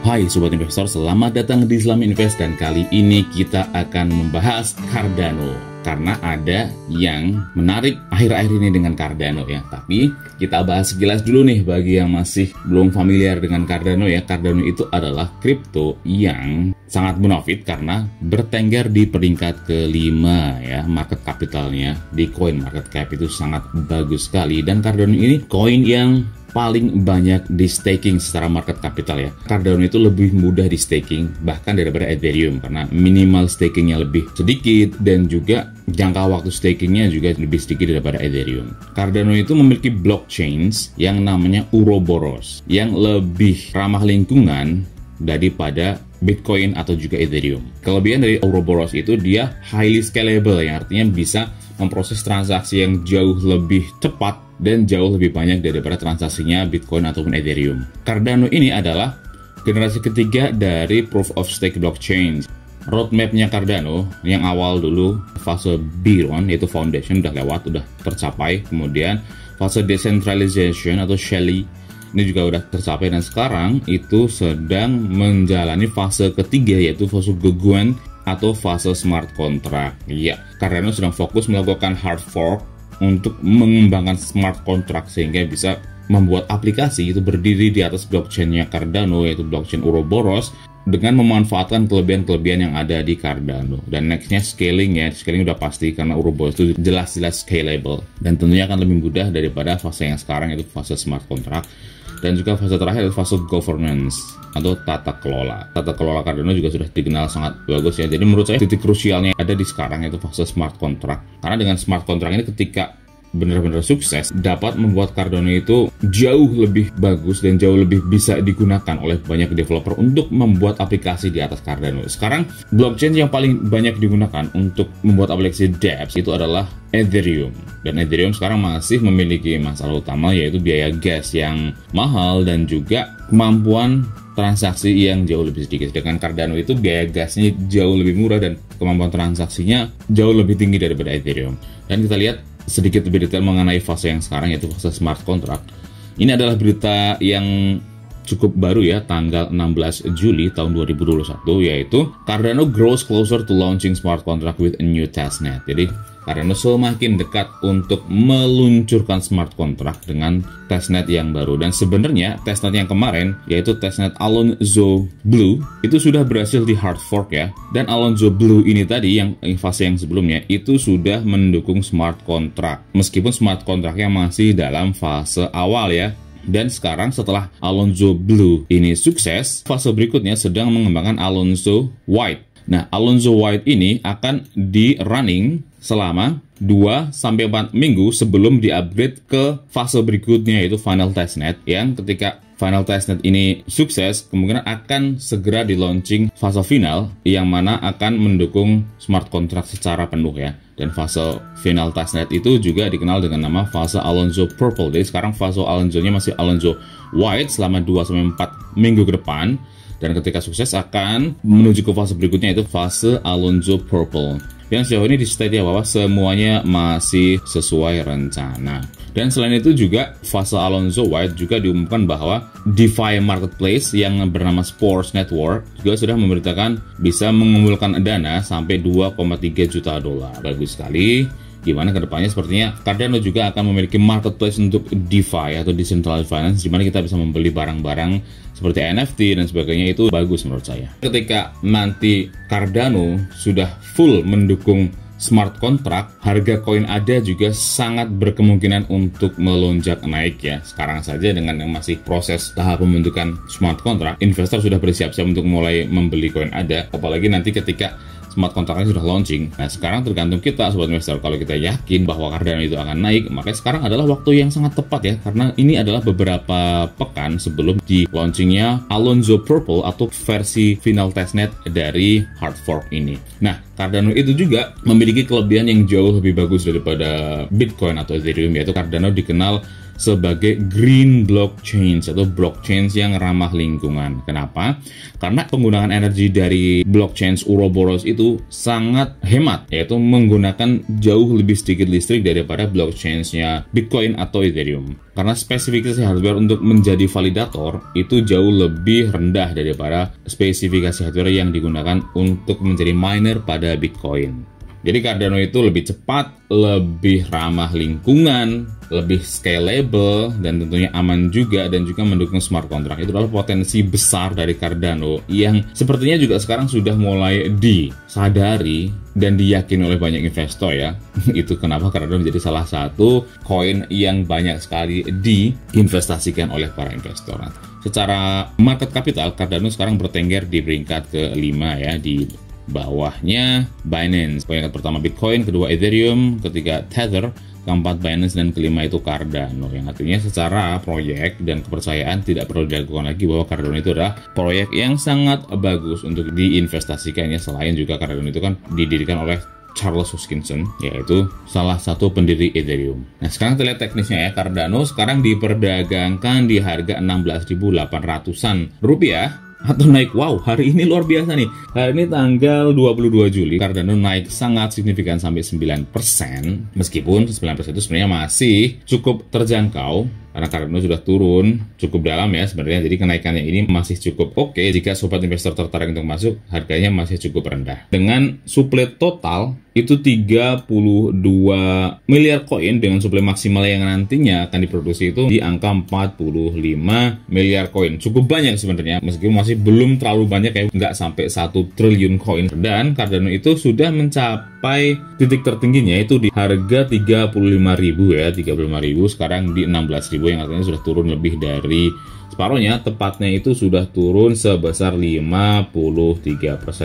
Hai Sobat Investor, selamat datang di Islam Invest dan kali ini kita akan membahas Cardano. Karena ada yang menarik akhir-akhir ini dengan Cardano ya. Tapi kita bahas sekilas dulu nih bagi yang masih belum familiar dengan Cardano ya. Cardano itu adalah kripto yang sangat bonafit karena bertengger di peringkat kelima ya. Market capitalnya di coin market cap itu sangat bagus sekali. Dan Cardano ini koin yang paling banyak di staking secara market capital ya. Cardano itu lebih mudah di staking bahkan daripada Ethereum karena minimal stakingnya lebih sedikit dan juga jangka waktu stakingnya juga lebih sedikit daripada Ethereum. Cardano itu memiliki blockchains yang namanya Ouroboros yang lebih ramah lingkungan daripada Bitcoin atau juga Ethereum. Kelebihan dari Ouroboros itu dia highly scalable yang artinya bisa memproses transaksi yang jauh lebih cepat dan jauh lebih banyak daripada transaksinya Bitcoin ataupun Ethereum. Cardano ini adalah generasi ketiga dari Proof of Stake blockchain. Roadmapnya Cardano yang awal dulu fase B1 yaitu foundation udah lewat, udah tercapai. Kemudian fase decentralization atau Shelley ini juga udah tercapai dan sekarang itu sedang menjalani fase ketiga yaitu fase Guguan atau fase smart contract. Ya, Cardano sedang fokus melakukan hard fork untuk mengembangkan smart contract sehingga bisa membuat aplikasi itu berdiri di atas blockchainnya Cardano yaitu blockchain Ouroboros dengan memanfaatkan kelebihan-kelebihan yang ada di Cardano. Dan nextnya scaling ya, scaling udah pasti karena Ouroboros itu jelas-jelas scalable dan tentunya akan lebih mudah daripada fase yang sekarang yaitu fase smart contract. Dan juga fase terakhir adalah fase governance atau tata kelola. Tata kelola Cardano juga sudah dikenal sangat bagus ya. Jadi menurut saya titik krusialnya ada di sekarang yaitu fase smart contract. Karena dengan smart contract ini ketika benar-benar sukses dapat membuat Cardano itu jauh lebih bagus dan jauh lebih bisa digunakan oleh banyak developer untuk membuat aplikasi di atas Cardano. Sekarang blockchain yang paling banyak digunakan untuk membuat aplikasi dApps itu adalah Ethereum. Dan Ethereum sekarang masih memiliki masalah utama yaitu biaya gas yang mahal dan juga kemampuan transaksi yang jauh lebih sedikit. Dengan Cardano itu biaya gasnya jauh lebih murah dan kemampuan transaksinya jauh lebih tinggi daripada Ethereum. Dan kita lihat sedikit lebih detail mengenai fase yang sekarang yaitu fase smart contract. Ini adalah berita yang cukup baru ya, tanggal 16 Juli tahun 2021 yaitu Cardano grows closer to launching smart contract with a new testnet. Jadi Cardano semakin dekat untuk meluncurkan smart contract dengan testnet yang baru. Dan sebenarnya testnet yang kemarin yaitu testnet Alonzo Blue itu sudah berhasil di hard fork ya. Dan Alonzo Blue ini tadi yang fase yang sebelumnya itu sudah mendukung smart contract meskipun smart contractnya masih dalam fase awal ya. Dan sekarang setelah Alonzo Blue ini sukses, fase berikutnya sedang mengembangkan Alonzo White. Nah, Alonzo White ini akan di running selama 2-4 minggu sebelum di-upgrade ke fase berikutnya yaitu final testnet, yang ketika final testnet ini sukses kemungkinan akan segera di launching fase final yang mana akan mendukung smart contract secara penuh ya. Dan fase final testnet itu juga dikenal dengan nama fase Alonzo Purple. Jadi sekarang fase Alonzo-nya masih Alonzo White selama 2-4 minggu ke depan. Dan ketika sukses akan menuju ke fase berikutnya yaitu fase Alonzo Purple. Yang sejauh ini di state ya bahwa semuanya masih sesuai rencana. Dan selain itu juga fase Alonzo White juga diumumkan bahwa DeFi Marketplace yang bernama Spores Network juga sudah memberitakan bisa mengumpulkan dana sampai 2,3 juta dolar. Bagus sekali. Gimana kedepannya sepertinya Cardano juga akan memiliki marketplace untuk DeFi atau Decentralized Finance di mana kita bisa membeli barang-barang seperti NFT dan sebagainya. Itu bagus menurut saya. Ketika nanti Cardano sudah full mendukung smart contract, harga koin ADA juga sangat berkemungkinan untuk melonjak naik ya. Sekarang saja dengan yang masih proses tahap pembentukan smart contract, investor sudah bersiap-siap untuk mulai membeli koin ADA, apalagi nanti ketika smart contract-nya sudah launching. Nah, sekarang tergantung kita sobat investor. Kalau kita yakin bahwa Cardano itu akan naik, maka sekarang adalah waktu yang sangat tepat ya, karena ini adalah beberapa pekan sebelum di launchingnya Alonzo Purple atau versi final testnet dari hard fork ini. Nah, Cardano itu juga memiliki kelebihan yang jauh lebih bagus daripada Bitcoin atau Ethereum, yaitu Cardano dikenal sebagai green blockchain atau blockchain yang ramah lingkungan. Kenapa? Karena penggunaan energi dari blockchain Ouroboros itu sangat hemat, yaitu menggunakan jauh lebih sedikit listrik daripada blockchain-nya Bitcoin atau Ethereum. Karena spesifikasi hardware untuk menjadi validator itu jauh lebih rendah daripada spesifikasi hardware yang digunakan untuk menjadi miner pada Bitcoin. Jadi Cardano itu lebih cepat, lebih ramah lingkungan, lebih scalable, dan tentunya aman juga, dan juga mendukung smart contract. Itu adalah potensi besar dari Cardano yang sepertinya juga sekarang sudah mulai disadari dan diyakini oleh banyak investor ya. Itu kenapa Cardano menjadi salah satu koin yang banyak sekali diinvestasikan oleh para investor. Secara market capital, Cardano sekarang bertengger di peringkat ke-5 ya, di bawahnya Binance. Peringkat pertama Bitcoin, kedua Ethereum, ketiga Tether, keempat Binance, dan kelima itu Cardano. Yang artinya secara proyek dan kepercayaan tidak perlu diragukan lagi bahwa Cardano itu adalah proyek yang sangat bagus untuk diinvestasikannya. Selain juga Cardano itu kan didirikan oleh Charles Hoskinson, yaitu salah satu pendiri Ethereum. Nah, sekarang kita lihat teknisnya ya. Cardano sekarang diperdagangkan di harga 16.800-an rupiah. Atau naik, wow, hari ini luar biasa nih. Hari ini tanggal 22 Juli, Cardano naik sangat signifikan sampai 9%. Meskipun 9% itu sebenarnya masih cukup terjangkau, karena Cardano sudah turun cukup dalam ya sebenarnya. Jadi kenaikannya ini masih cukup oke. Jika sobat investor tertarik untuk masuk, harganya masih cukup rendah. Dengan suplai total itu 32 miliar koin dengan suplai maksimal yang nantinya akan diproduksi itu di angka 45 miliar koin. Cukup banyak sebenarnya, meskipun masih belum terlalu banyak ya, nggak sampai 1 triliun koin. Dan Cardano itu sudah mencapai titik tertingginya itu di harga 35.000 ya, 35.000, sekarang di 16.000, yang artinya sudah turun lebih dari separuhnya. Tepatnya itu sudah turun sebesar 53%,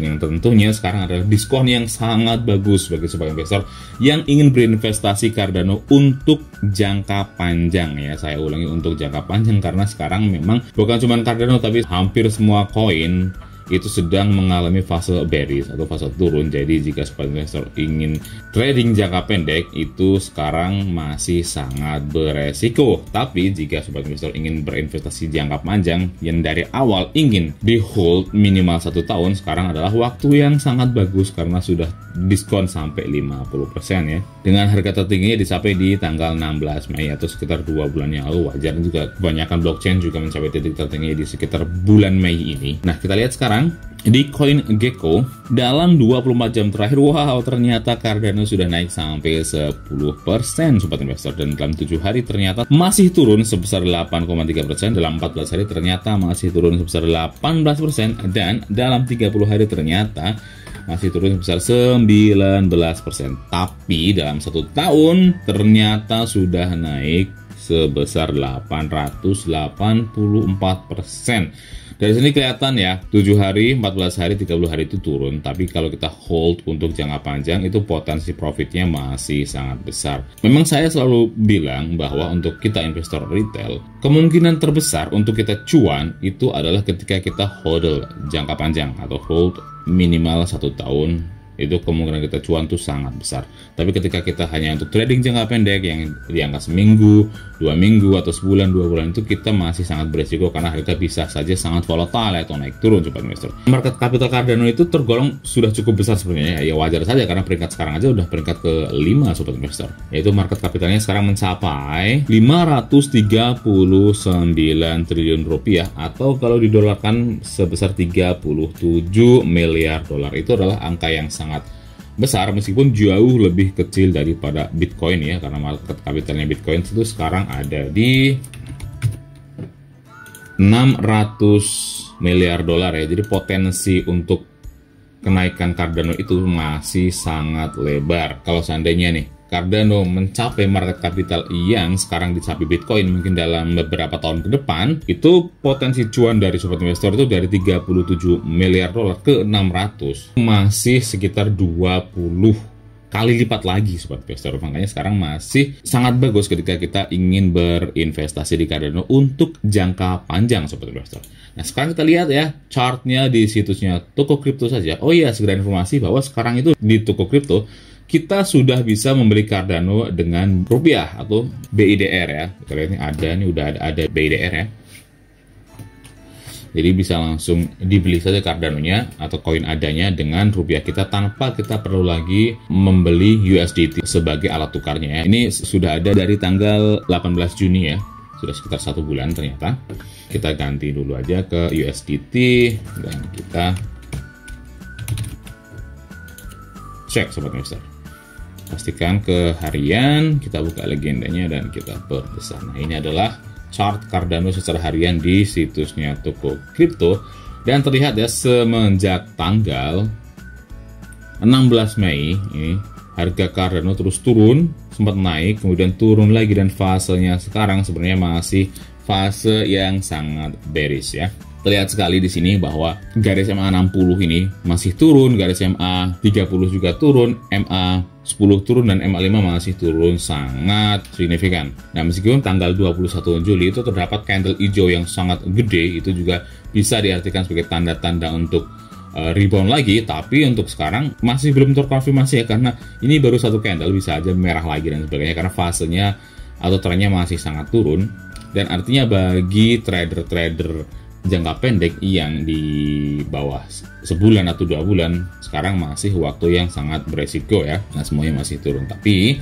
yang tentunya sekarang adalah diskon yang sangat bagus bagi sebagian investor yang ingin berinvestasi Cardano untuk jangka panjang ya. Saya ulangi, untuk jangka panjang, karena sekarang memang bukan cuma Cardano tapi hampir semua koin itu sedang mengalami fase bearish atau fase turun. Jadi jika sobat investor ingin trading jangka pendek, itu sekarang masih sangat beresiko. Tapi jika sobat investor ingin berinvestasi jangka panjang yang dari awal ingin di hold minimal 1 tahun, sekarang adalah waktu yang sangat bagus karena sudah diskon sampai 50% ya. Dengan harga tertingginya dicapai di tanggal 16 Mei atau sekitar 2 bulan yang lalu. Wajar juga kebanyakan blockchain juga mencapai titik tertinggi di sekitar bulan Mei ini. Nah, kita lihat sekarang di CoinGecko dalam 24 jam terakhir, wow, ternyata Cardano sudah naik sampai 10% sobat investor, dan dalam 7 hari ternyata masih turun sebesar 8,3%, dalam 14 hari ternyata masih turun sebesar 18%, dan dalam 30 hari ternyata masih turun sebesar 19%. Tapi dalam 1 tahun ternyata sudah naik sebesar 884%. Dari sini kelihatan ya, 7 hari, 14 hari, 30 hari itu turun. Tapi kalau kita hold untuk jangka panjang, itu potensi profitnya masih sangat besar. Memang saya selalu bilang bahwa untuk kita investor retail, kemungkinan terbesar untuk kita cuan itu adalah ketika kita hold jangka panjang atau hold minimal 1 tahun. Itu kemungkinan kita cuan tuh sangat besar. Tapi ketika kita hanya untuk trading jangka pendek yang di angka seminggu, 2 minggu, atau sebulan, 2 bulan, itu kita masih sangat beresiko karena harga bisa saja sangat volatile atau naik turun sobat investor. Market capital Cardano itu tergolong sudah cukup besar sebenarnya ya, wajar saja karena peringkat sekarang aja udah peringkat ke-5 sobat investor. Yaitu market capitalnya sekarang mencapai 539 triliun rupiah, atau kalau didolarkan sebesar 37 miliar dolar. Itu adalah angka yang sangat besar, meskipun jauh lebih kecil daripada Bitcoin ya, karena market capitalnya Bitcoin itu sekarang ada di 600 miliar dolar ya. Jadi potensi untuk kenaikan Cardano itu masih sangat lebar. Kalau seandainya nih Cardano mencapai market capital yang sekarang dicapai Bitcoin mungkin dalam beberapa tahun ke depan, itu potensi cuan dari sobat investor itu dari 37 miliar dolar ke 600 masih sekitar 20 kali lipat lagi sobat investor. Makanya sekarang masih sangat bagus ketika kita ingin berinvestasi di Cardano untuk jangka panjang sobat investor. Nah, sekarang kita lihat ya chartnya di situsnya Toko Kripto saja. Oh iya, segera informasi bahwa sekarang itu di Toko Kripto kita sudah bisa membeli Cardano dengan rupiah atau BIDR ya. Kita lihat ini ada, ini udah ada BIDR ya. Jadi bisa langsung dibeli saja Cardano-nya atau koin adanya dengan rupiah kita tanpa kita perlu lagi membeli USDT sebagai alat tukarnya ya. Ini sudah ada dari tanggal 18 Juni ya. Sudah sekitar 1 bulan ternyata. Kita ganti dulu aja ke USDT dan kita cek Sobat Investor. Pastikan ke harian, kita buka legendanya dan kita perbesar. Nah, ini adalah chart Cardano secara harian di situsnya toko kripto, dan terlihat ya semenjak tanggal 16 Mei ini harga Cardano terus turun, sempat naik kemudian turun lagi, dan fasenya sekarang sebenarnya masih fase yang sangat bearish ya. Terlihat sekali di sini bahwa garis MA 60 ini masih turun, garis MA 30 juga turun, MA 10 turun, dan MA 5 masih turun sangat signifikan. Nah, meskipun tanggal 21 Juli itu terdapat candle hijau yang sangat gede, itu juga bisa diartikan sebagai tanda-tanda untuk rebound lagi, tapi untuk sekarang masih belum terkonfirmasi ya, karena ini baru satu candle, bisa aja merah lagi dan sebagainya, karena fasenya atau trennya masih sangat turun. Dan artinya bagi trader-trader jangka pendek yang di bawah sebulan atau 2 bulan, sekarang masih waktu yang sangat beresiko ya. Nah, semuanya masih turun. Tapi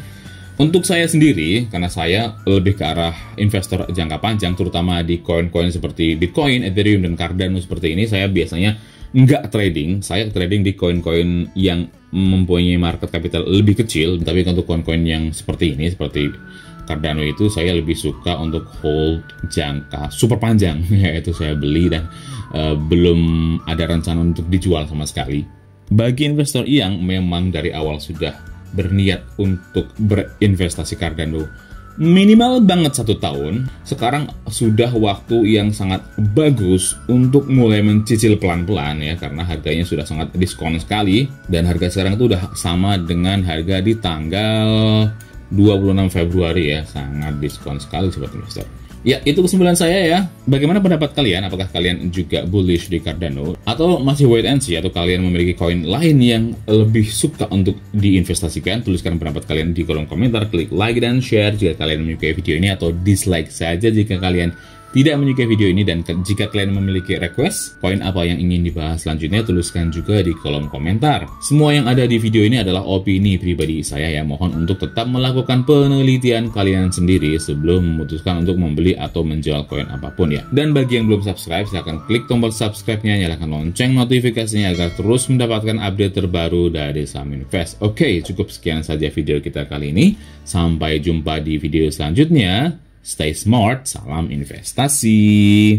untuk saya sendiri, karena saya lebih ke arah investor jangka panjang, terutama di koin-koin seperti Bitcoin, Ethereum, dan Cardano seperti ini, saya biasanya nggak trading. Saya trading di koin-koin yang mempunyai market capital lebih kecil. Tapi untuk koin-koin yang seperti ini, seperti Cardano itu, saya lebih suka untuk hold jangka super panjang, yaitu saya beli dan belum ada rencana untuk dijual sama sekali. Bagi investor yang memang dari awal sudah berniat untuk berinvestasi Cardano minimal banget 1 tahun, sekarang sudah waktu yang sangat bagus untuk mulai mencicil pelan-pelan ya, karena harganya sudah sangat diskon sekali, dan harga sekarang itu udah sama dengan harga di tanggal 26 Februari ya, sangat diskon sekali Sobat Investor. Ya, itu kesimpulan saya ya. Bagaimana pendapat kalian? Apakah kalian juga bullish di Cardano? Atau masih wait and see? Atau kalian memiliki koin lain yang lebih suka untuk diinvestasikan? Tuliskan pendapat kalian di kolom komentar, klik like dan share jika kalian menyukai video ini, atau dislike saja jika kalian tidak menyukai video ini. Dan jika kalian memiliki request koin apa yang ingin dibahas selanjutnya, tuliskan juga di kolom komentar. Semua yang ada di video ini adalah opini pribadi saya ya. Mohon untuk tetap melakukan penelitian kalian sendiri sebelum memutuskan untuk membeli atau menjual koin apapun ya. Dan bagi yang belum subscribe, silahkan klik tombol subscribe-nya, nyalakan lonceng notifikasinya agar terus mendapatkan update terbaru dari Saham Invest. Oke, cukup sekian saja video kita kali ini. Sampai jumpa di video selanjutnya. Stay smart, salam investasi.